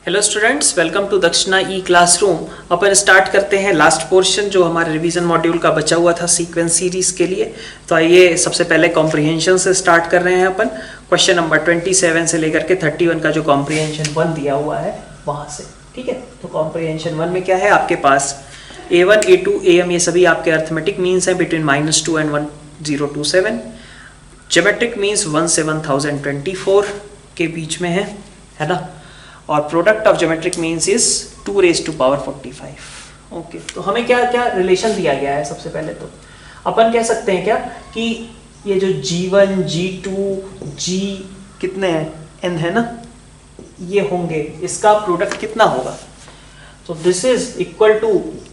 Hello students, welcome to दक्षिणा ई classroom. अपन start करते हैं लास्ट पोर्शन जो हमारे रिवीजन मॉड्यूल का बचा हुआ था सीक्वेंस सीरीज के लिए। तो आइए सबसे पहले कॉम्प्रिहेंशन से स्टार्ट कर रहे हैं अपन। क्वेश्चन नंबर 27 से लेकर के 31 का जो कॉम्प्रिहेंशन 1 दिया हुआ है वहां से, ठीक है। तो कॉम्प्रिहेंशन 1 में क्या है आपके पास, A1, A2, AM ये सभी आपके अर्थमेटिक मीन्स हैं बिटवीन -2 एंड 1027। ज्योमेट्रिक मीन्स 17024 के बीच में है ना। और product of geometric means is 2 raised to power 45। Okay, तो हमें क्या क्या रिलेशन दिया गया है। सबसे पहले तो अपन कह सकते हैं क्या कि ये जो G1, G2, G कितने हैं, N है ना, ये होंगे, इसका प्रोडक्ट कितना होगा। तो this is equal to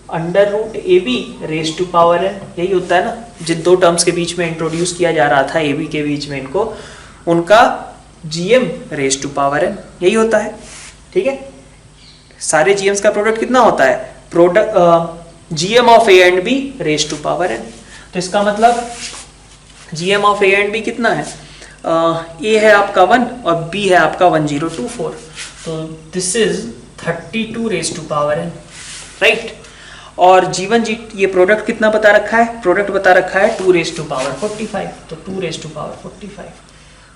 √AB raised to power n। यही होता है ना, जिन दो टर्म्स के बीच में इंट्रोड्यूस किया जा रहा था AB के बीच में इनको, उनका GM raised to power n यही होता है, ठीक है। सारे GMs का प्रोडक्ट कितना होता है, product GM of A and B raised to power n। तो इसका मतलब GM of A and B कितना है, A है आपका 1 और B है आपका 1024। तो this is 32 raised to power n, right. और G1 G ये प्रोडक्ट कितना बता रखा है, प्रोडक्ट बता रखा है 2 raised to power 45। तो 2 raised to power 45,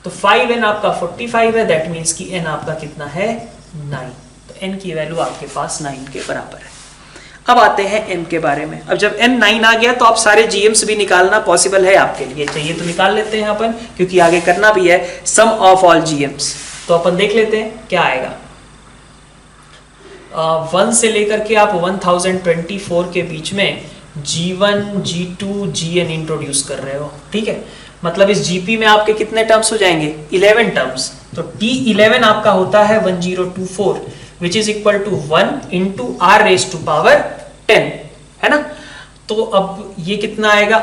तो 5n आपका 45 है, दैट मीन्स कि n आपका कितना है 9। तो n की वैल्यू आपके पास 9 के बराबर है। अब आते हैं m के बारे में। अब जब n 9 आ गया तो आप सारे GMs भी निकालना पॉसिबल है आपके लिए, चाहिए तो निकाल लेते हैं अपन, क्योंकि आगे करना भी है सम ऑफ ऑल GMs। तो अपन देख लेते हैं क्या आएगा। 1 से लेकर के आप 1024 के बीच में G1, G2, Gn इंट्रोड्यूस कर रहे हो, ठीक है। मतलब इस GP में आपके कितने टर्म्स हो जाएंगे, 11 टर्म्स। तो T11 आपका होता है 1024 which is equal to 1 into R raised to power 10, है ना। तो अब ये कितना आएगा,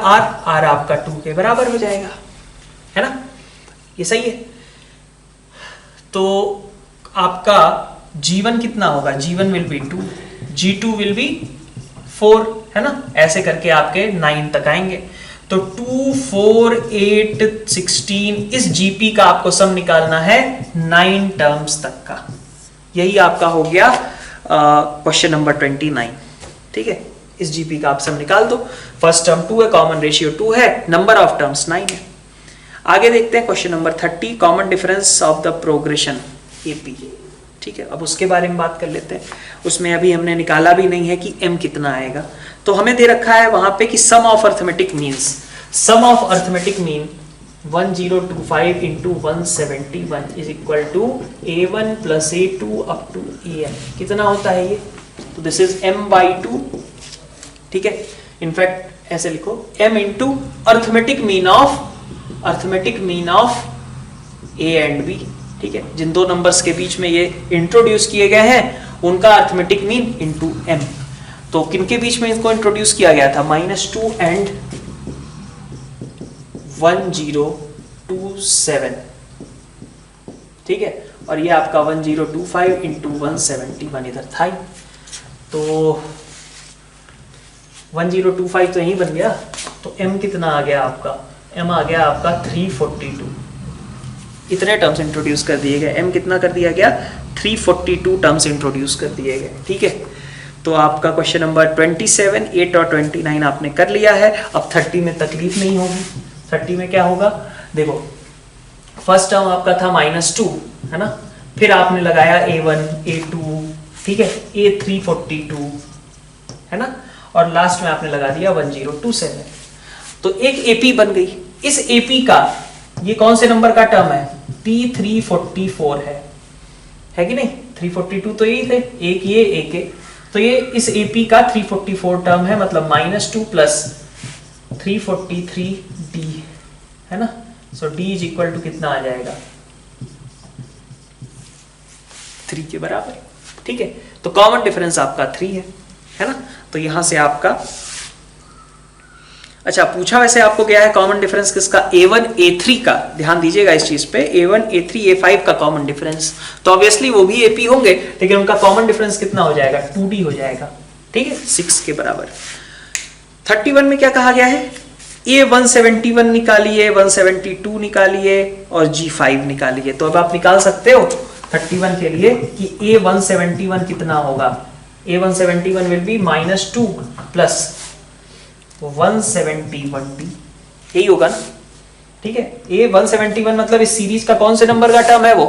R आपका 2 के बराबर हो जाएगा, है ना, ये सही है। तो आपका G1 कितना होगा, G1 will be 2, G2 will be 4, है ना। ऐसे करके आपके 9 तक आएंगे। तो 2, 4, 8, 16 इस GP का आपको सम निकालना है 9 टर्म्स तक का। यही आपका हो गया क्वेश्चन नंबर 29, ठीक है। इस GP का आप सम निकाल दो। फर्स्ट टर्म 2 है, कॉमन रेशियो 2 है, नंबर ऑफ टर्म्स 9 है। आगे देखते हैं question number 30, common difference of the progression AP, ठीक है। अब उसके बारे में बात कर लेते हैं। उसमें अभी हमने निकाला भी नहीं है कि m कितना आएगा। तो हमें दे रखा है वहां पे कि sum of arithmetic means, sum of arithmetic mean 1025 into 171 is equal to A1 plus A2 up to AN। कितना होता है ये, तो दिस इज m/2, ठीक है। इनफैक्ट ऐसे लिखो m into arithmetic mean of A and B, ठीक है। जिन दो नंबर्स के बीच में ये इंट्रोड्यूस किए गए हैं उनका अर्थमेटिक मीन इंटू m। तो किनके बीच में इनको इंट्रोड्यूस किया गया था, -2 एंड 1027, ठीक है। और ये आपका 1025 इंटू 171 इधर था। तो 1025 तो यही बन गया। तो m कितना आ गया आपका, m आ गया आपका 342। इतने टर्म्स इंट्रोड्यूस कर दिए गए, m कितना कर दिया गया, 342 टर्म्स इंट्रोड्यूस कर दिए गए, ठीक है। तो आपका क्वेश्चन नंबर 27, 8 और 29 आपने कर लिया है। अब 30 में तकलीफ नहीं होगी। 30 में क्या होगा, देखो फर्स्ट टर्म आपका था -2, है ना। फिर आपने लगाया A1, A2, ठीक है, A342, है ना। और लास्ट में आपने लगा दिया 1027। तो एक AP बन गई। इस AP का ये कौन से नंबर का टर्म है, T344 है कि नहीं। 342 तो यही थे, एक ये एक ये। तो ये इस AP का 344 टर्म है, मतलब -2 प्लस 343D, है ना। सो D इज इक्वल टू कितना आ जाएगा, 3 के बराबर, ठीक है। तो कॉमन डिफरेंस आपका 3 है ना। तो यहां से आपका, अच्छा पूछा वैसे आपको गया है कॉमन डिफरेंस किसका, A1 A3 का। ध्यान दीजिएगा इस चीज पे, A1 A3 A5 का कॉमन डिफरेंस। तो ऑब्वियसली वो भी AP होंगे, लेकिन उनका कॉमन डिफरेंस कितना हो जाएगा, 2D हो जाएगा, ठीक है, 6 के बराबर। 31 में क्या कहा गया है, A171 निकालिए, 172 निकालिए और G5 निकालिए। तो अब आप निकाल सकते हो 31 के लिए कि A171 कितना होगा। A171 will be -2 plus 171D, यही होगा ना, ठीक है। A171 मतलब इस सीरीज का कौन से नंबर का टर्म है वो,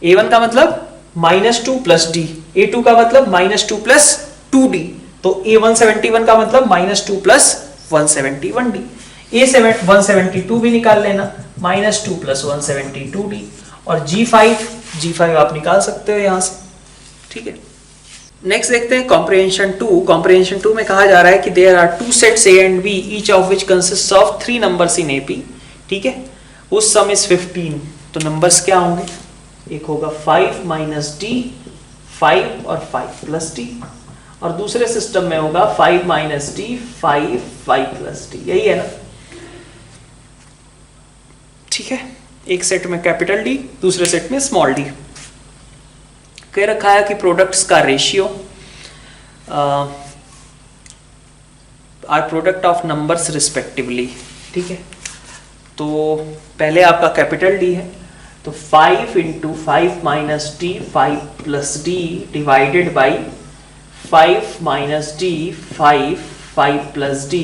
A1 का मतलब -2 प्लस D, A2 का मतलब -2 प्लस 2D, तो A171 का मतलब -2 प्लस 171D। A172 भी निकाल लेना, -2 प्लस 172D, और G5 आप निकाल सकते हो यहां से, ठीक है। नेक्स्ट देखते हैं कॉम्प्रिहेंशन 2। कॉम्प्रिहेंशन 2 में कहा जा रहा है कि there are two sets A and B, each of which consist of 3 numbers in AP, ठीक है। उस सम इज 15, तो नंबर्स क्या होंगे, एक होगा 5 माइनस D, 5 और 5 प्लस D, और दूसरे सिस्टम में होगा 5 माइनस D, 5 प्लस D, यही है ना, ठीक है। एक सेट में कैपिटल D, दूसरे सेट में स्मॉल d। कह रखा है कि प्रोडक्ट्स का ratio are product of numbers respectively, ठीक है। तो पहले आपका कैपिटल D है, तो 5 into 5 minus D, 5 plus D divided by 5 minus D, 5 plus D,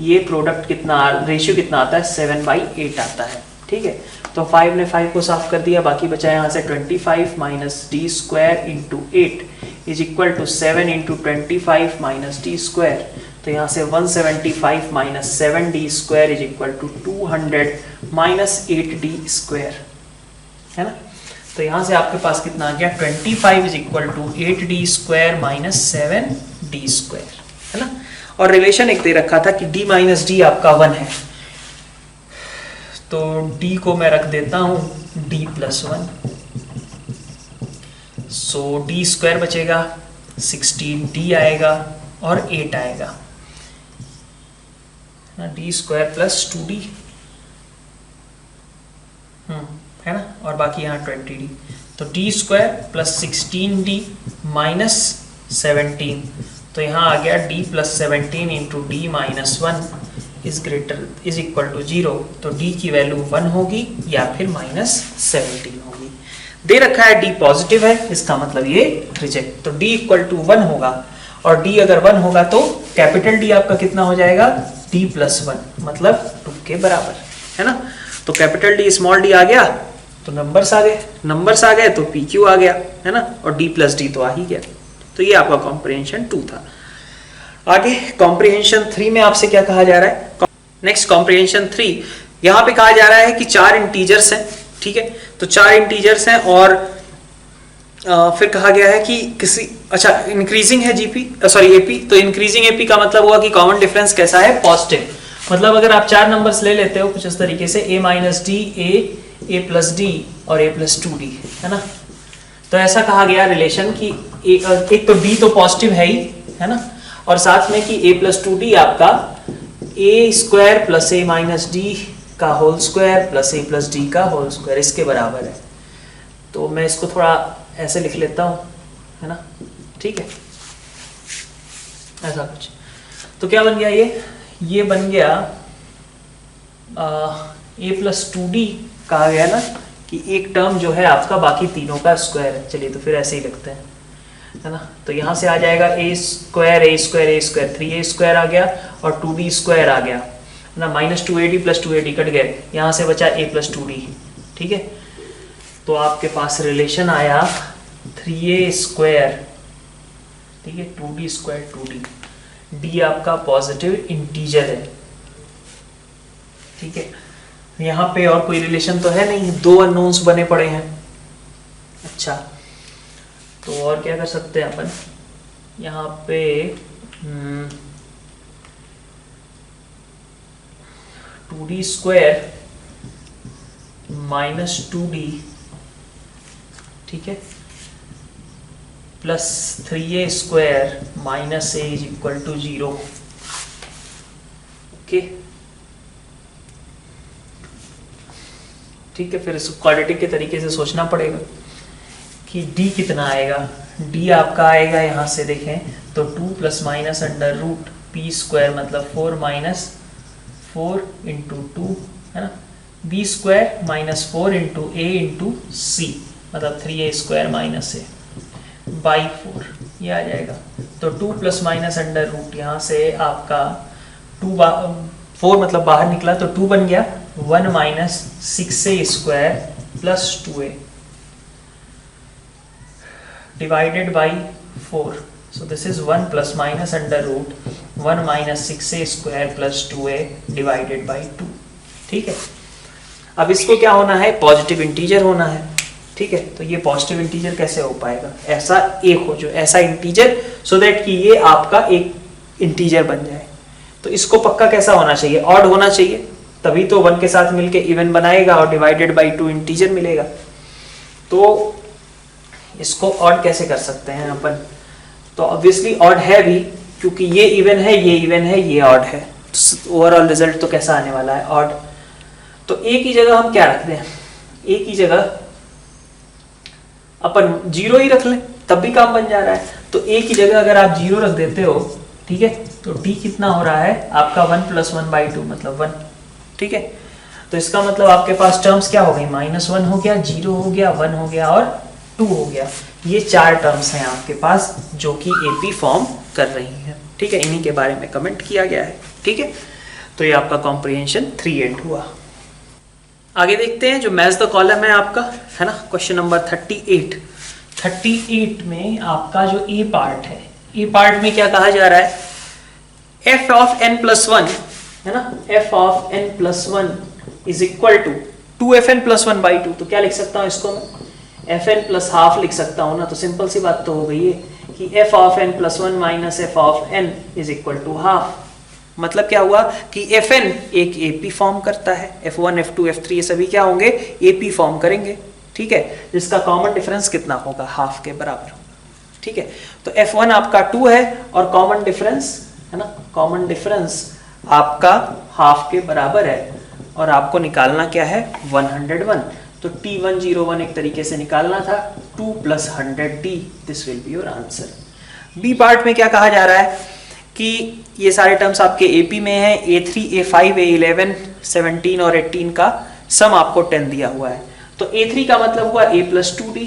ये प्रोडक्ट कितना, रेशियो कितना आता है, 7/8 आता है, ठीक है। तो 5 ने 5 को साफ कर दिया, बाकी बचा यहाँ से 25 minus D square into 8 is equal to 7 into 25 minus D square, तो यहाँ से 175 minus 7D square is equal to 200 minus 8D square, है ना। तो यहाँ से आपके पास कितना आ गया, 25 is equal to 8D square minus 7D square, है ना। और रिलेशन एक दे रखा था कि D माइनस D आपका 1 है, तो D को मैं रख देता हूँ D प्लस 1, सो D स्क्वायर बचेगा, 16D आएगा और 8 आएगा ना, D स्क्वायर प्लस 2D, है ना, और बाकी यहाँ 20D, तो D square plus 16D minus 17, तो यहाँ आ गया D plus 17 into D minus 1 is equal to 0, तो D की वैल्यू 1 होगी या फिर -17 होगी। दे रखा है D पॉजिटिव है, इसका मतलब ये रिजेक्ट, तो D इक्वल टू 1 होगा, और D अगर 1 होगा तो कैपिटल D आपका कितना हो जाएगा, D प्लस 1 मतलब 2 के बराबर, है ना। तो कैपिटल D स्मॉल d आ गया तो नंबर्स आ गए तो PQ आ गया, है ना, और D प्लस D तो आ ही गया। तो ये आपका कॉम्प्रिहेंशन 2 था। आगे कॉम्प्रिहेंशन 3 में आपसे क्या कहा जा रहा है, नेक्स्ट कॉम्प्रिहेंशन 3, यहां पे कहा जा रहा है कि 4 इंटीजर्स हैं, ठीक है। तो 4 इंटीजर्स हैं और फिर कहा गया है कि किसी, अच्छा इंक्रीजिंग है AP, तो इंक्रीजिंग AP का मतलब हुआ कि कॉमन डिफरेंस कैसा है, पॉजिटिव। मतलब अगर आप 4 नंबर्स ले लेते हो कुछ इस तरीके से, A minus D, A plus D और A प्लस 2D, है ना। तो ऐसा कहा गया रिलेशन कि एक तो D तो पॉजिटिव है ही, है ना, और साथ में कि A प्लस 2D आपका A square plus A minus D का whole square plus A plus D का होल स्क्वायर इसके बराबर है। तो मैं इसको थोड़ा ऐसे लिख लेता हूँ, है ना, ठीक है, ऐसा कुछ। तो क्या बन गया ये बन गया A प्लस 2D, कहा गया ना कि एक टर्म जो है आपका बाकी तीनों का स्क्वायर है। चलिए तो फिर ऐसे ही लिखते हैं, है ना। तो यहाँ से आ जाएगा A स्क्वायर 3A स्क्वायर आ गया और 2D स्क्वायर आ गया ना, -2AD प्लस 2AD कट गए, यहाँ से बचा A प्लस 2D, ठीक है। तो आपके पास रिलेशन आया 3A स्क्वायर, ठीक है, 2D स्क्वायर 2D, D आपका पॉजिटिव इंटीजर है, ठीक है। यहाँ पे और कोई रिलेशन तो है नहीं, 2 अननोन्स बने पड़े हैं। अच्छा, तो और क्या कर सकते हैं अपन, यहाँ पे 2D स्क्वायर माइनस 2D, ठीक है, plus 3A square minus A is equal to 0, okay, ठीक है। फिर इसको क्वाड्रेटिक के तरीके से सोचना पड़ेगा कि D कितना आएगा। D आपका आएगा यहाँ से देखें तो 2 plus minus under root P square मतलब 4 माइनस 4 इंटू 2, है ना, B square minus 4 into A into C मतलब 3a² माइनस ए बाई 4 ये आ जाएगा। तो 2 प्लस माइनस अंडर रूट, यहाँ से आपका 4 मतलब बाहर निकला तो 2 बन गया, 1 minus 6a² plus 2a divided by 4। So this is 1 plus minus under root 1 minus 6a² plus 2a divided by 2। ठीक है, अब इसको क्या होना है, पॉजिटिव इंटीजर होना है। ठीक है, तो ये पॉजिटिव इंटीजर कैसे हो पाएगा, ऐसा एक हो जो ऐसा इंटीजर सो दैट कि ये आपका एक इंटीजर बन जाए। तो इसको पक्का कैसा होना चाहिए, ऑड होना चाहिए, तभी तो 1 के साथ मिलके इवन बनाएगा और डिवाइडेड बाई 2 इंटीजर मिलेगा। तो इसको ऑड कैसे कर सकते हैं अपन, तो ऑब्वियसली ऑड है भी, क्योंकि ये इवन है, ये इवन है, ये ऑड है। ओवरऑल रिजल्ट तो कैसा आने वाला है, ऑड। तो एक ही जगह हम क्या रखते हैं, एक ही जगह अपन 0 ही रख लें तब भी काम बन जा रहा है। तो एक ही जगह अगर आप 0 रख देते हो, ठीक है, तो t कितना हो रहा है आपका 1 प्लस 1/2 मतलब 1। ठीक है, तो इसका मतलब आपके पास टर्म्स क्या हो गई, -1 हो गया, 0 हो गया, 1 हो गया और 2 हो गया। ये 4 टर्म्स हैं आपके पास जो कि AP फॉर्म कर रही हैं। ठीक है, इन्हीं के बारे में कमेंट किया गया है। ठीक है, तो ये आपका कॉम्प्रिहेंशन 3 एंड हुआ। आगे देखते हैं जो मैच द कॉलम है आपका, है ना, क्वेश्चन नंबर 38 में आपका जो ए पार्ट है, ए पार्ट में क्या कहा जा रहा है, f ऑफ n+1 है ना, f of n+1 is equal to 2fn+1/2। तो क्या लिख सकता हूँ इसको मैं, fn प्लस हाफ लिख सकता हूँ ना। तो सिंपल सी बात तो हो गई है कि f of n+1 minus f of n is equal to half. मतलब क्या हुआ कि Fn एक AP फॉर्म करता है, F1 F2 F3 ये सभी क्या होंगे, AP फॉर्म करेंगे। ठीक है, जिसका कॉमन डिफरेंस कितना होगा, हाफ के बराबर। ठीक है, तो F1 आपका 2 है और कॉमन डिफरेंस है ना, कॉमन डिफरेंस आपका हाफ के बराबर है और आपको निकालना क्या है, 101। तो T101 एक तरीके से निकालना था, 2 + 100T, this will be your answer. B part में क्या कहा जा रहा है कि ये सारे टर्म्स आपके AP में है, A3 A5 A11 17 और 18 का सम आपको 10 दिया हुआ है। तो A3 का मतलब हुआ A + 2D,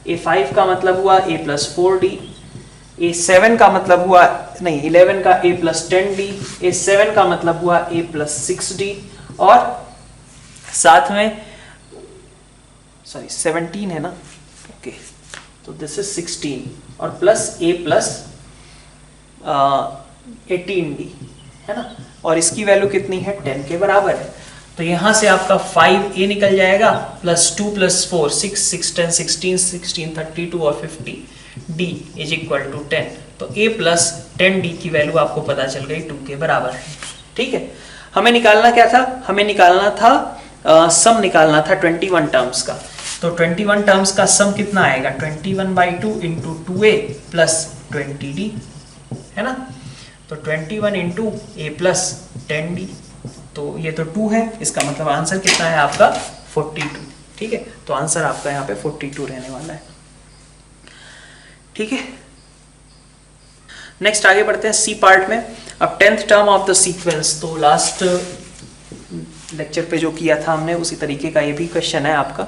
A5 का मतलब हुआ A + 4D, A7 का मतलब हुआ नहीं 11 का A + 10D, A7 का मतलब हुआ A + 6D और साथ में सॉरी 17 है ना, ओके, तो दिस इज 16 और प्लस A + 18D है ना, और इसकी वैल्यू कितनी है, 10 के बराबर है। तो यहां से आपका 5A निकल जाएगा, +2 + 4 6 6 10 16 16 32 और 50, D इज इक्वल टू 10। तो A + 10D की वैल्यू आपको पता चल गई 2 के बराबर है। ठीक है, हमें निकालना क्या था, हमें निकालना था सम निकालना था 21 टर्म्स का। तो 21 टर्म्स का सम कितना आएगा, 21/2 × 2A + 20D है ना। तो 21 × A + 10D, तो ये तो 2 है, इसका मतलब आंसर कितना है आपका 42। ठीक है, तो आंसर आपका यहाँ पे 42 रहने वाला है। ठीक है, नेक्स्ट आगे बढ़ते हैं सी पार्ट में। अब 10th term of the sequence, तो लास्ट लेक्चर पे जो किया था हमने उसी तरीके का ये भी क्वेश्चन है आपका।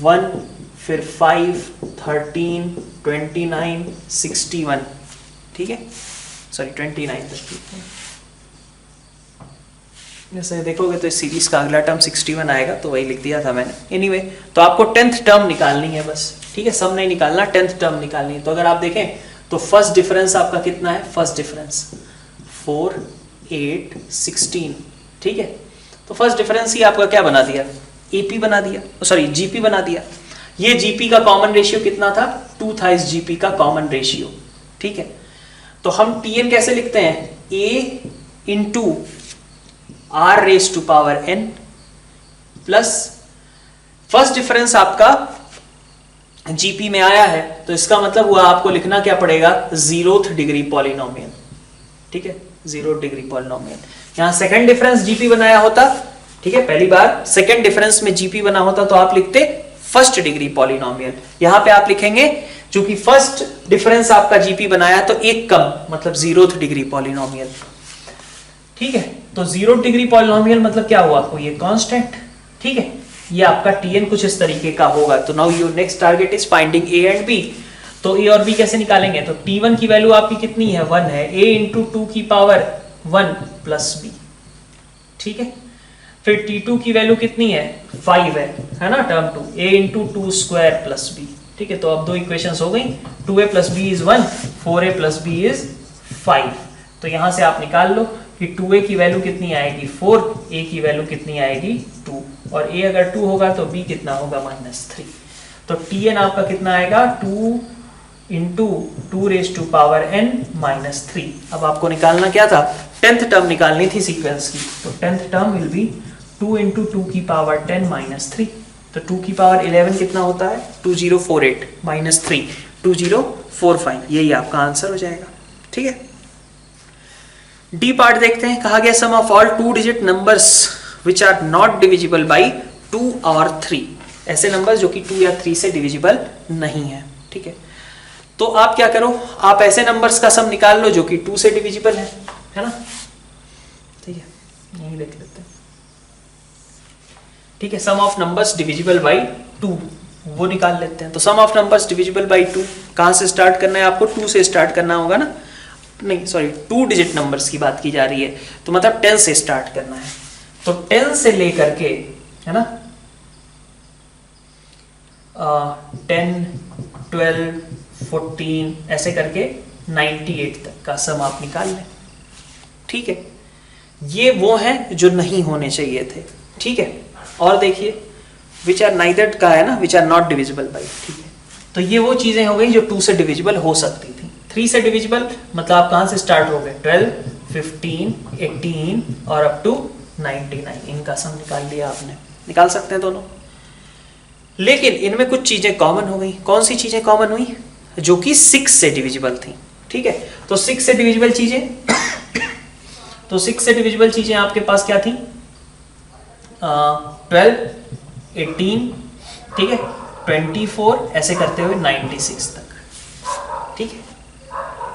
1 फिर 5 13 29 61, ठीक है, सॉरी 29 तक। जैसे देखोगे तो इस सीरीज का अगला टर्म 61 आएगा, तो वही लिख दिया था मैंने। एनीवे, तो आपको 10th टर्म निकालनी है बस। ठीक है, सब नहीं निकालना, 10th टर्म निकालनी है। तो अगर आप देखें तो फर्स्ट डिफरेंस आपका कितना है, फर्स्ट डिफरेंस 4 8 16। ठीक है, तो फर्स्ट डिफरेंस ही आपका क्या बना दिया, AP बना दिया, सॉरी GP बना दिया। ये GP का कॉमन रेशियो कितना था, 2 था इस GP का कॉमन रेशियो। ठीक है, तो हम TN कैसे लिखते हैं, A × R⁴n plus first difference आपका GP में आया है, तो इसका मतलब हुआ आपको लिखना क्या पड़ेगा, 0th डिग्री पॉलिनोमियल। ठीक है, 0th डिग्री पॉलिनोमियल। यहां सेकंड डिफरेंस GP बनाया होता, ठीक है, पहली बार सेकंड डिफरेंस में GP बना होता तो आप लिखते फर्स्ट डिग्री पॉलिनोमियल। यहां पे आप लिखेंगे चूंकि फर्स्ट डिफरेंस आपका GP बनाया तो एक कम, मतलब 0th डिग्री पॉलिनोमियल। ठीक है, तो 0th डिग्री पॉलिनोमियल मतलब क्या हुआ, कोई एक कांस्टेंट। ठीक है, ये आपका Tn कुछ इस तरीके का होगा। तो now your next target is finding A and B। तो A और B कैसे निकालेंगे? तो T1 की वैल्यू आपकी कितनी है? 1 है। A इंटू 2 की पावर 1 प्लस B, ठीक है। फिर T2 की वैल्यू कितनी है? 5 है ना, term 2, A into 2 square plus B, ठीक है। तो अब दो इक्वेशंस हो गई, 2A plus B is 1, 4A plus B is 5। तो यहां से आप निकाल लो कि 2A की वैल्यू कितनी आएगी? 4, A की वैल्यू कितनी आएगी? 2, और A अगर 2 होगा तो B कितना होगा? -3। तो Tn आपका कितना आएगा? 2 into 2 raise to power n -3। अब आपको निकालना क्या था? 10th टर्म निकालनी थी सीक्वेंस की। तो 10th term will be 2 into 2 की पावर 10 -3। तो 2 की पावर 11 कितना होता है? 2048 -3 2045। यही आपका आंसर हो जाएगा, ठीक है। डी पार्ट देखते हैं। कहा गया sum of all 2 digit numbers which are not divisible by 2 और 3। ऐसे नंबर्स जो कि 2 या 3 से डिविजिबल नहीं है, ठीक है। तो आप क्या करो, आप ऐसे नंबर्स का सम निकाल लो जो कि 2 से डिविजिबल है ना, ठीक है। यही देख लेते हैं, ठीक है। Sum of numbers divisible by 2 वो निकाल लेते हैं। तो sum of numbers divisible by 2 कहां से स्टार्ट करना है आपको? 2 से स्टार्ट करना होगा ना, नहीं सॉरी 2 डिजिट नंबर्स की बात की जा रही है, तो मतलब 10 से स्टार्ट करना है। तो 10 से लेकर के, है ना, 10 12 14 ऐसे करके 98 तक का सम आप निकाल लें, ठीक है। ये वो हैं जो नहीं होने चाहिए थे, ठीक है। और देखिए विच आर नाइदर का है ना, which are not divisible by, ठीक है। तो ये वो चीजें हो गई जो 2 से डिविजिबल हो सकती थी। 3 से डिविजिबल मतलब आप कहां से स्टार्ट हो गए? 12 15 18 और अप टू 99, इनका सम निकाल लिया आपने। निकाल सकते हैं दोनों, लेकिन इनमें कुछ चीजें कॉमन हो गई। कौन सी चीजें कॉमन हुई? जो कि 6 से डिविजिबल थी, ठीक है। तो 6 से डिविजिबल चीजें तो 6 से डिविजिबल चीजें आपके पास क्या थी? 12 18, ठीक है, 24 ऐसे करते हुए 96 तक, ठीक है।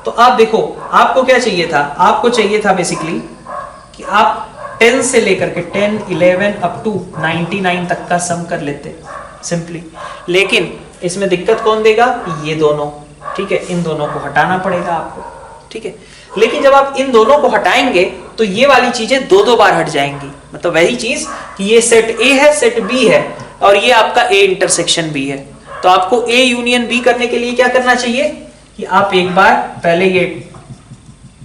तो आप देखो, आपको क्या चाहिए था? आपको चाहिए था बेसिकली कि आप 10 से लेकर के 10 11 अप टू 99 तक का सम कर लेते सिंपली। लेकिन इसमें दिक्कत कौन देगा? ये दोनों, ठीक है। इन दोनों को हटाना पड़ेगा आपको, ठीक है। लेकिन जब आप इन दोनों को हटाएंगे तो ये वाली चीजें दो बार हट जाएंगी। मतलब वही चीज कि ये सेट ए है, सेट बी है, और ये आपका ए इंटरसेक्शन बी है। तो आपको ए यूनियन बी करने के लिए क्या करना चाहिए कि आप एक बार पहले ये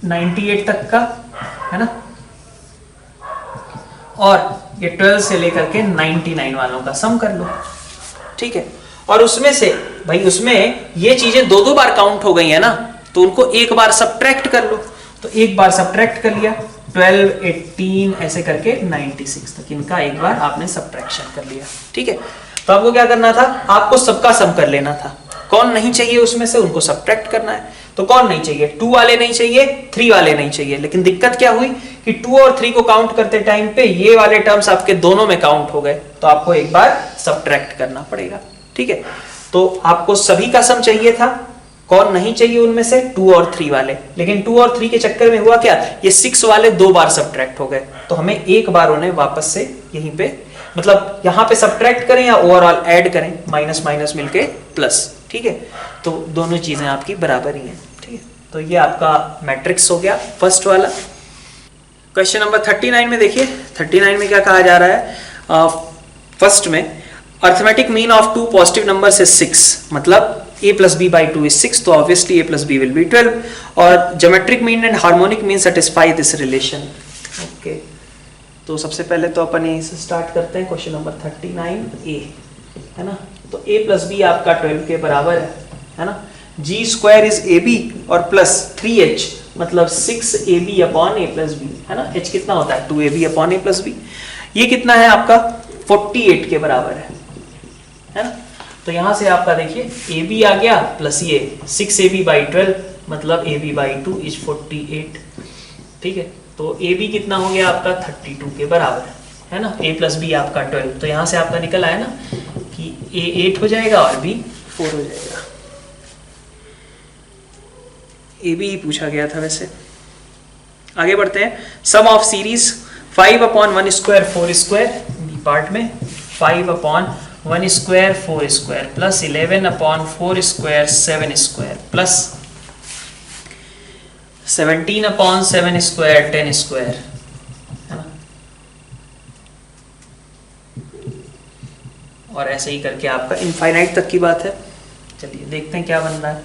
98 तक का, है ना, और ये 12 से लेकर के 99 वालों का सम कर लो, ठीक है। और उसमें से भाई, उसमें ये चीजें दो बार काउंट हो गई है ना, तो उनको एक बार सब्ट्रैक्ट कर लो। तो एक बार सब्ट्रैक्ट कर लिया, 12 18 ऐसे करके 96 तक इनका एक बार आपने सब्ट्रैक्शन कर लिया, ठीक है। तो आपको क्या करना था? आपको सबका सम कर लेना था। कौन नहीं चाहिए उसमें से, उनको सब्ट्रैक्ट करना है। तो कौन नहीं चाहिए? 2 वाले नहीं चाहिए, 3 वाले नहीं चाहिए। लेकिन दिक्कत क्या हुई कि 2 और 3 को काउंट करते टाइम पे ये वाले टर्म्स आपके दोनों में काउंट हो गए, तो आपको एक बार सब्ट्रैक्ट करना पड़ेगा, ठीक है। तो आपको सभी का सम चाहिए था, कौन नहीं चाहिए उनमें से? 2 और 3 वाले। लेकिन 2 और 3 के चक्कर में हुआ क्या? ये 6 वाले 2 बार सब्ट्रैक्ट हो गए, तो हमें एक बार उन्हें वापस से यहीं पे, मतलब यहां पे सब्ट्रैक्ट करें या ओवरऑल ऐड करें, माइनस माइनस मिलके प्लस, ठीक है। तो दोनों चीजें आपकी बराबर ही हैं, ठीक है। तो ये आपका मैट्रिक्स हो गया फर्स्ट वाला। क्वेश्चन नंबर 39 में देखिए, 39 में क्या कहा जा रहा है? फर्स्ट में arithmetic mean of 2 positive numbers is 6, मतलब a plus b by 2 is 6, तो obviously a plus b will be 12, और geometric mean and harmonic mean satisfy this relation। okay, तो सबसे पहले तो अपन यहीं से स्टार्ट करते हैं। क्वेश्चन नंबर 39 a, है ना। तो a plus b आपका 12 के बराबर है ना। g स्क्वायर इज ab और प्लस 3h, मतलब 6ab upon a plus b, है ना। h कितना होता है? 2ab upon a plus b। ये कितना है आपका? 48 के बराबर है ना। तो यहां से आपका देखिए AB आ गया प्लस ये 6AB बाई 12, मतलब AB बाई 2 इज 48, ठीक है। तो AB कितना हो गया आपका? 32 के बराबर, है ना। A प्लस B आपका 12, तो यहां से आपका निकल आया ना कि A 8 हो जाएगा और B 4 हो जाएगा। AB ही पूछा गया था वैसे। आगे बढ़ते हैं। Sum of series 5 upon 1 square 4 square, B part में 5 upon 1 square 4 square plus 11 upon 4 square 7 square plus 17 upon 7 square 10 square, है ना। और ऐसे ही करके आपका इनफाइनाइट तक की बात है। चलिए देखते हैं क्या बन रहा है।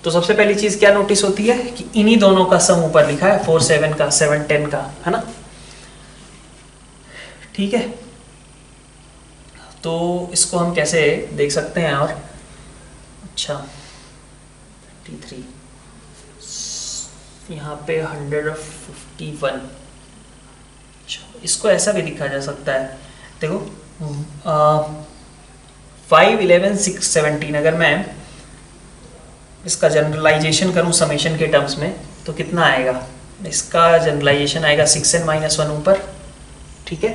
तो सबसे पहली चीज क्या नोटिस होती है कि इन्हीं दोनों का सम ऊपर लिखा है, 4 7 का 7 10 का, है ना। ठीक है, तो इसको हम कैसे देख सकते हैं। और अच्छा 33 यहाँ पे 151, इसको ऐसा भी लिखा जा सकता है। देखो 5 11 6 17, अगर मैं इसका जनरलाइजेशन करूं समेशन के टर्म्स में तो कितना आएगा, इसका जनरलाइजेशन आएगा 6n - 1 ऊपर, ठीक है,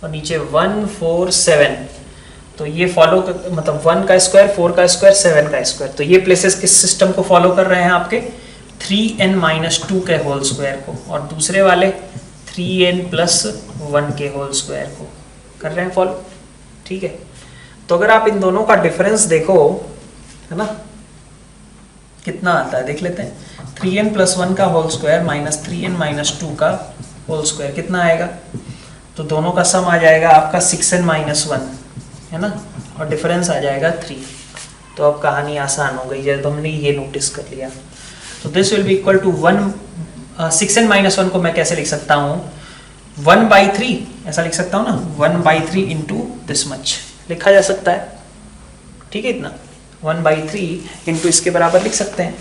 और नीचे 1 4 7, तो ये फॉलो मतलब 1 का स्क्वायर 4 का स्क्वायर 7 का स्क्वायर, तो ये प्लेसेस किस सिस्टम को फॉलो कर रहे हैं आपके 3n - 2 के होल स्क्वायर को, और दूसरे वाले 3n + 1 के होल स्क्वायर को कर रहे हैं फॉलो, ठीक है। तो अगर आप इन दोनों का डिफरेंस देखो, है ना, कितना आता है देख लेते हैं। 3n + 1 का होल स्क्वायर माइनस 3n - 2 का होल स्क्वायर कितना आएगा, तो दोनों का सम आ जाएगा आपका 6n - 1, है ना, और डिफरेंस आ जाएगा 3। तो अब कहानी आसान हो गई जब हमने ये नोटिस कर लिया। तो this will be equal to 6n - 1 को मैं कैसे लिख सकता हूँ, 1/3 ऐसा लिख सकता हूँ ना, 1/3 इंटू दिस मच लिखा जा सकता है, ठीक है, इतना 1/3 इंटू इसके बराबर लिख सकते हैं।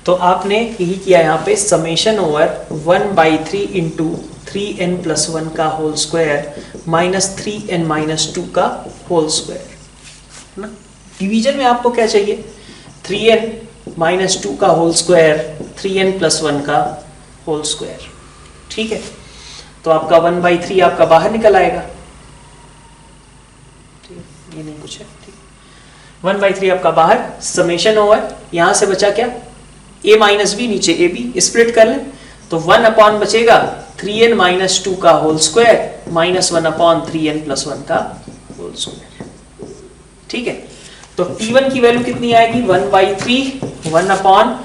तो आपने यही किया यहाँ पे, समेशन ओवर 1/3 इंटू 3n + 1 का होल स्क्वायर माइनस 3n - 2 का होल स्क्वायर, है ना। डिवीजन में आपको क्या चाहिए, 3n - 2 का होल स्क्वायर 3n + 1 का होल स्क्वायर, ठीक है। तो आपका 1/3 आपका बाहर निकल आएगा, ठीक है, ये नहीं कुछ है, ठीक है, 1/3 आपका बाहर, समेशन ओवर यहां से बचा क्या, a - b, नीचे ab स्प्लिट कर लें, तो 1 अपॉन बचेगा 3n - 2 का whole square minus 1 upon 3n + 1 का होल स्क्वायर, ठीक है। तो t1 की वैल्यू कितनी आएगी, 1/3 1 upon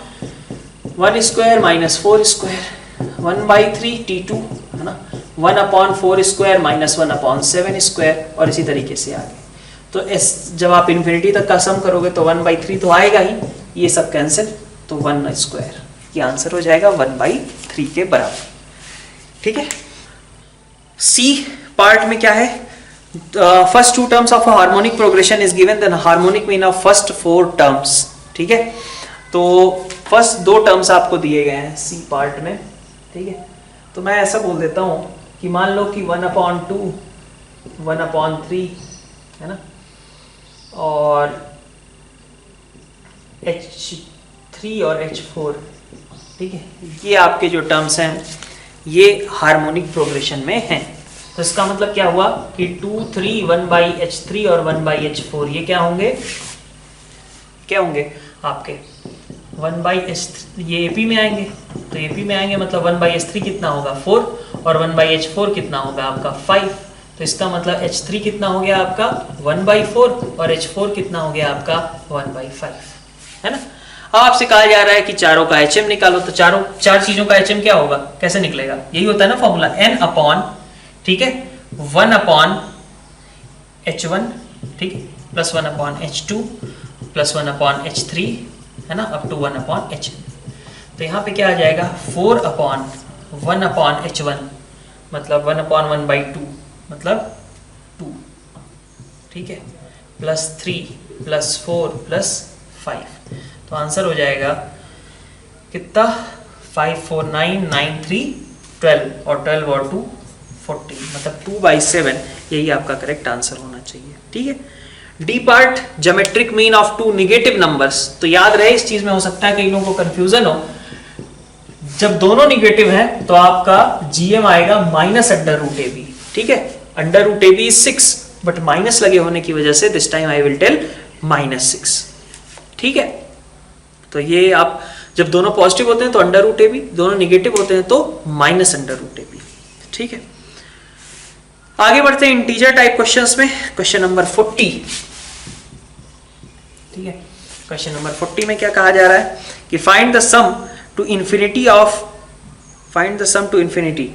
1 square minus 4 square 1/3 t2, है ना, 1 upon 4 square minus 1 upon 7 square, और इसी तरीके से आगे। तो जब आप इन्फिनिटी तक का सम करोगे तो 1/3 तो आएगा ही, ये सब कैंसिल, तो 1 स्क्वायर, ये आंसर हो जाएगा 1/3 के बराबर, ठीक है। सी पार्ट में क्या है, first 2 terms of a harmonic progression is given, then harmonic mean of first 4 terms, ठीक है। तो फर्स्ट 2 टर्म्स आपको दिए गए हैं सी पार्ट में, ठीक है। तो मैं ऐसा बोल देता हूं कि मान लो कि 1/2 1/3, है ना, और H3 और H4, ठीक है, ये आपके जो टर्म्स हैं ये हार्मोनिक प्रोग्रेशन में हैं। तो इसका मतलब क्या हुआ कि 2 3 1/H3 और 1/H4 ये क्या होंगे, क्या होंगे आपके 1/H3, ये AP में आएंगे, तो AP में आएंगे मतलब 1/H3 कितना होगा 4, और 1/H4 कितना होगा आपका 5। तो इसका मतलब H3 कितना हो गया आपका 1/4, और H4 कितना हो गया आपका 1/5, है ना। अब आपसे कहा जा रहा है कि चारों का HM निकालो, तो चार चीजों का HM क्या होगा, कैसे निकलेगा, यही होता है ना फॉर्मूला, n अपॉन, ठीक है, 1 अपॉन H1, ठीक है, plus 1 upon H2 plus 1 upon H3, है ना, अप टू 1 अपॉन HN। तो यहाँ पे क्या आ जाएगा 4 अपॉन 1 अपॉन H1 मतलब 1 अपॉन 1/2 मतलब 2, ठीक है, प्लस 3 प्लस 4 प्लस 5। तो आंसर हो जाएगा कितना 5 4 9 9 3 12, और 12 और 2 14, मतलब 2/7 यही आपका करेक्ट आंसर होना चाहिए, ठीक है। D part, geometric mean of 2 negative numbers. तो याद रहे इस चीज में हो सकता है कई लोगों को कंफ्यूजन हो, जब दोनों नेगेटिव हैं तो आपका GM आएगा -√AB, ठीक है, √AB is 6, बट माइनस लगे होने की वजह से this time I will tell -6, ठीक है। तो ये आप जब दोनों पॉजिटिव होते हैं तो √AB, दोनों नेगेटिव होते हैं तो -√AB, ठीक है। आगे बढ़ते हैं इंटीजर टाइप क्वेश्चंस में। क्वेश्चन नंबर 40, ठीक है। क्वेश्चन नंबर 40 में क्या कहा जा रहा है कि find the sum to infinity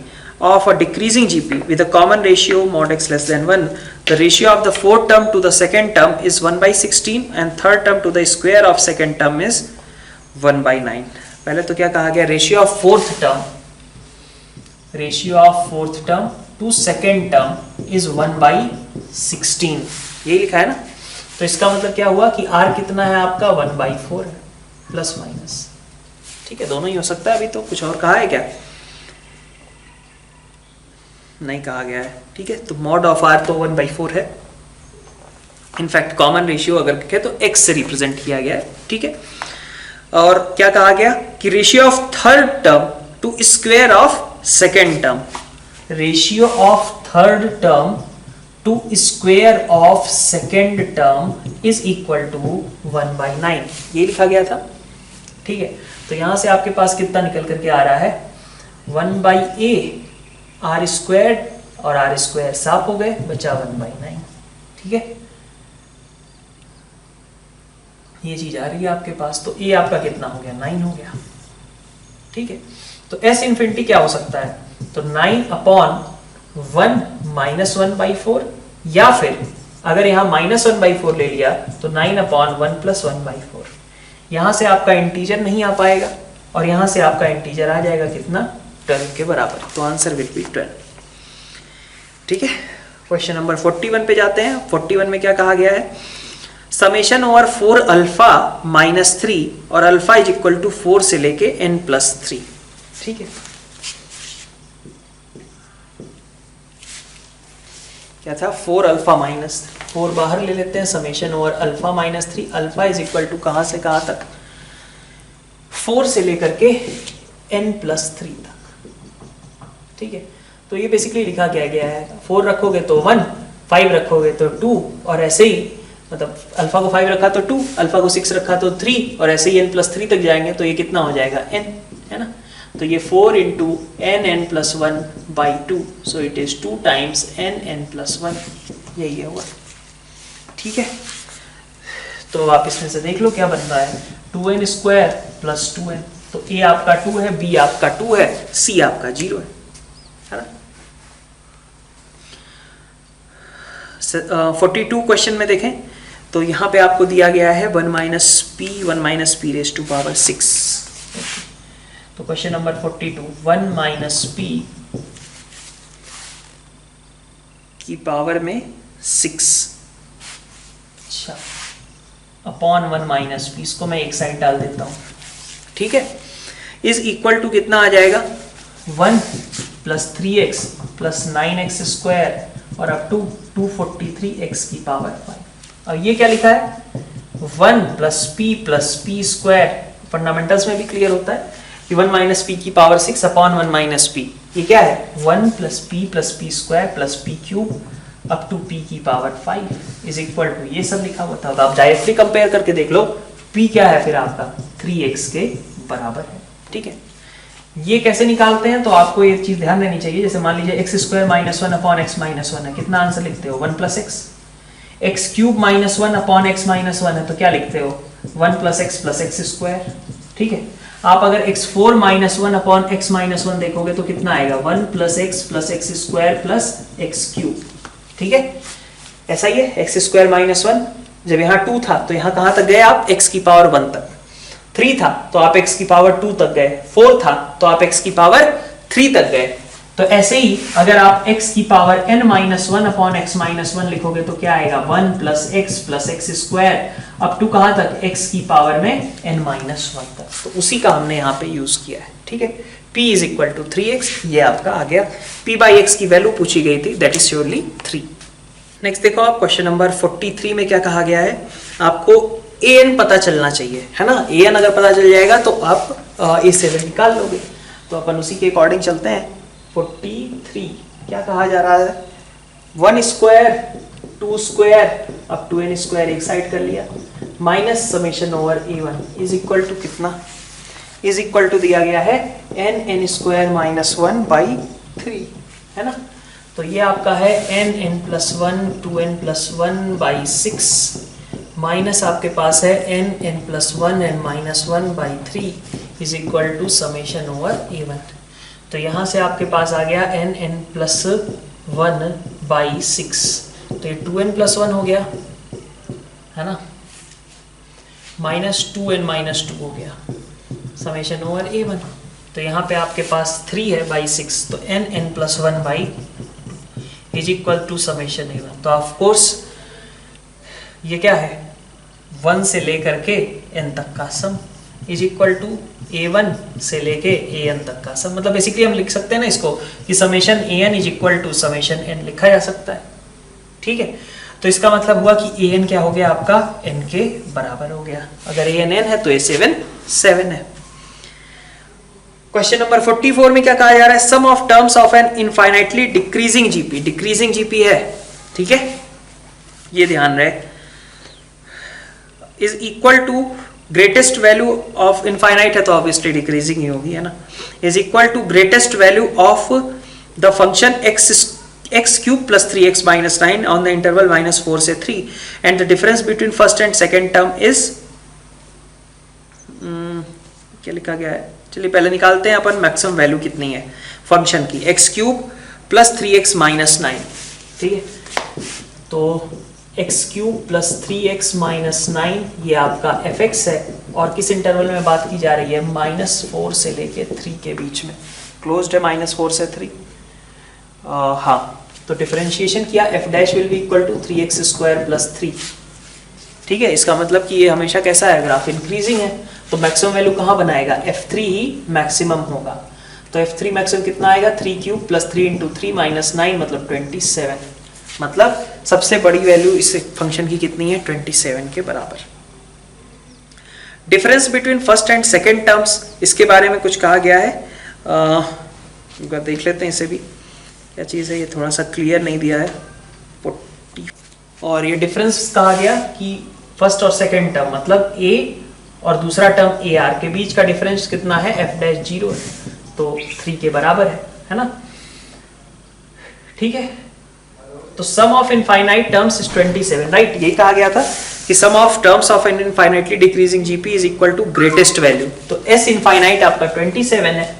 of a decreasing GP with a common ratio mod x less than 1. The ratio of the fourth term to the second term is 1/16 and third term to the square of second term is 1/9. पहले तो क्या कहा गया, ratio of fourth term to second term is 1/16, यही लिखा है ना। तो इसका मतलब क्या हुआ कि r कितना है आपका 1/4 है, प्लस माइनस, ठीक है, दोनों ही हो सकता है। अभी तो कुछ और कहा है क्या, नहीं कहा गया है, ठीक है। तो मॉड ऑफ r तो 1/4 है। इनफैक्ट कॉमन रेशियो अगर कहे तो x से रिप्रेजेंट किया गया है, ठीक है। और क्या कहा गया कि ratio of third term to square of second term, ratio of third term to square of second term is equal to 1/9, ये लिखा गया था, ठीक है। तो यहां से आपके पास कितना निकल करके आ रहा है, 1/a आर स्क्वायर और आर स्क्वायर साफ हो गए, बचा 1/9, ठीक है। ये चीज आ रही है आपके पास। तो ए आपका कितना हो गया, 9 हो गया, ठीक है। तो एस इन्फिनिटी क्या हो सकता है, तो 9/1 माइनस 1/4, या फिर अगर यहां -1/4 ले लिया तो 9/1 प्लस 1/4। यहां से आपका इंटीजर नहीं आ पाएगा और यहां से आपका इंटीजर आ जाएगा कितना, 12 के बराबर। तो आंसर विल बी 12, ठीक है। क्वेश्चन नंबर 41 पे जाते हैं। 41 में क्या कहा गया है, समेशन ओवर 4 अल्फा माइनस 3 और अल्फा इज इक्वल टू 4 से लेके n+3, ठीक है। क्या था, 4 अल्फा माइनस 4 बाहर ले लेते हैं, summation over alpha minus 3, alpha is equal to कहां से कहां तक, 4 से लेकर के n+3 तक, ठीक है। तो ये बेसिकली लिखा गया है, 4 रखोगे तो 1, 5 रखोगे तो 2, और ऐसे ही, मतलब अल्फा को 5 रखा तो 2, अल्फा को 6 रखा तो 3, और ऐसे ही n+3 तक जाएंगे तो ये कितना हो जाएगा, n, है ना। तो ये 4 into n+1/2, so it is 2 times n+1, यही हुआ, ठीक है। तो आप इसमें से देख लो क्या बन रहा है, 2n² प्लस 2n। तो a आपका 2 है, b आपका 2 है, c आपका 0 है ना। 42 क्वेश्चन में देखें तो यहां पे आपको दिया गया है 1 minus p raise to power 6। तो क्वेश्चन नंबर 42, 1 माइनस p की पावर में 6, अच्छा, अपॉन 1 माइनस p, इसको मैं एक साइड डाल देता हूं, ठीक है, इज इक्वल टू कितना आ जाएगा, 1 plus 3x plus 9x square और अप टू 243x की पावर 5। और ये क्या लिखा है, 1 प्लस p स्क्वायर, फंडामेंटल्स में भी क्लियर होता है कि 1 माइनस p की पावर 6 अपॉन 1 माइनस p, ये क्या है, 1 plus p square plus p cube up to p की पावर 5 इज इक्वल टू, ये सब लिखा हुआ था। तो आप डायरेक्टली कंपेयर करके देख लो, p क्या है फिर आपका 3x के बराबर है, ठीक है। ये कैसे निकालते हैं, तो आपको ये चीज ध्यान देनी चाहिए। जैसे मान लीजिए x² - 1 अपॉन x - 1 है, कितना आंसर लिखते हो, 1 plus x। x³ - 1 upon x - 1 है, तो क्या लिखते हो, 1 प्लस x स्क्वायर, ठीक है। आप अगर x4 - 1 अपॉन x - 1 देखोगे तो कितना आएगा, 1 plus x square plus x³, ठीक है। ऐसा ही है, x² - 1, जब यहाँ 2 था तो यहाँ कहाँ तक गए आप, x की पावर 1 तक, 3 था तो आप x की पावर 2 तक गए, 4 था तो आप x की पावर 3 तक गए। तो ऐसे ही अगर आप x की पावर n-1 अपॉन x - 1 लिखोगे तो क्या आएगा, 1 plus x square up to कहां तक, x की पावर में n-1 तक। तो उसी का हमने यहाँ पे यूज किया है, ठीक है। p is equal to 3x, ये आपका आ गया। p/x की वैल्यू पूछी गई थी, दैट इज श्योरली 3। नेक्स्ट देखो आप, क्वेश्चन नंबर 43 में क्या कहा गया है, आपको an पता चलना चाहिए, है ना। an अगर पता चल जाएगा तो आप a7 निकाल लोगे। तो अपन उसी के अकॉर्डिंग चलते हैं। 43 क्या कहा जा रहा है, 1 स्क्वायर 2 स्क्वायर अब 2n स्क्वायर एक साइड कर लिया, minus summation over a1 is equal to कितना, इज इक्वल टू दिया गया है n² - 1/3, है ना। तो ये आपका है n+1 2n+1/6 माइनस आपके पास है n+1 n-1/3 is equal to summation over a1। तो यहाँ से आपके पास आ गया n+1/6, तो ये 2n+1 हो गया है ना, -2n-2 हो गया समेशन ओवर a1। तो यहाँ पे आपके पास 3 है बाई 6, तो n+1/2 is equal to summation a1। तो ऑफ कोर्स ये क्या है, 1 से लेकर के n तक का सम इज इक्वल टू a1 से लेके an तक का सम। मतलब बेसिकली हम लिख सकते हैं ना इसको कि summation an is equal to summation n लिखा जा सकता है। ठीक है, तो इसका मतलब हुआ कि an क्या हो गया आपका n के बराबर हो गया। अगर an n है तो a7 7 है। क्वेश्चन नंबर 44 में क्या कहा जा रहा है, sum of terms of an infinitely decreasing GP. Decreasing GP है, ठीक है, ये ध्यान रहे, is equal to greatest value of infinite है तो ऑब्वियसली डिक्रीजिंग ही होगी, है ना, is equal to greatest value of the function x³ + 3x - 9 on the interval -4 से 3 and the difference between first and second term is, क्या लिखा गया है, चलिए पहले निकालते हैं अपन मैक्सिमम वैल्यू कितनी है फंक्शन की, x³ + 3x - 9। ठीक है, तो x³ + 3x - 9 ये आपका fx है, और किस इंटरवल में बात की जा रही है, -4 से लेके 3 के बीच में, क्लोज्ड है -4 से 3। हाँ, तो डिफरेंशिएशन किया, f' will be equal to 3x² + 3। ठीक है, इसका मतलब कि ये हमेशा कैसा है, ग्राफ इंक्रीजिंग है, तो मैक्सिमम वैल्यू कहाँ बनाएगा, f3 ही मैक्सिमम होगा। तो f3 मैक्सिमम कितना आएगा, 3³ + 3 × 3 - 9 मतलब 27। मतलब सबसे बड़ी वैल्यू इस फंक्शन की कितनी है, 27 के बराबर। Difference between first and second terms, इसके बारे में कुछ कहा गया है, देख लेते हैं इसे भी, क्या चीज़ है, ये थोड़ा सा क्लियर नहीं दिया है। और ये डिफरेंस कहा गया कि फर्स्ट और सेकेंड टर्म मतलब a और दूसरा टर्म ar के बीच का डिफरेंस कितना है, f' 0 है, तो 3 के बराबर है ना। ठीक है, तो sum of infinite terms is 27, right, यही कहा गया था कि sum of terms of an infinitely decreasing GP is equal to greatest value. तो s इनफाइनाइट आपका 27 है,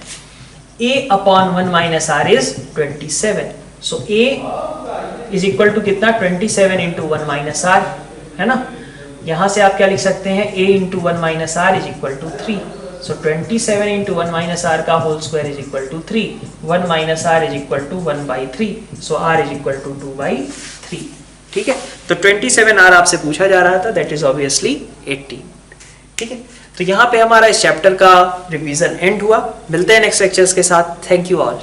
a/1 - r is 27, so a is equal to कितना, 27 × 1 - r, है ना। यहां से आप क्या लिख सकते हैं, a × 1 - r is equal to 3, so 27 × 1 - r का whole square is equal to 3, 1 - r is equal to 1/3, so r is equal to 2/3। ठीक है, तो 27r आपसे पूछा जा रहा था, दैट इज ऑब्वियसली 18। ठीक है, तो यहाँ पे हमारा इस चैप्टर का रिवीजन एंड हुआ। मिलते हैं नेक्स्ट लेक्चर्स के साथ। Thank you all.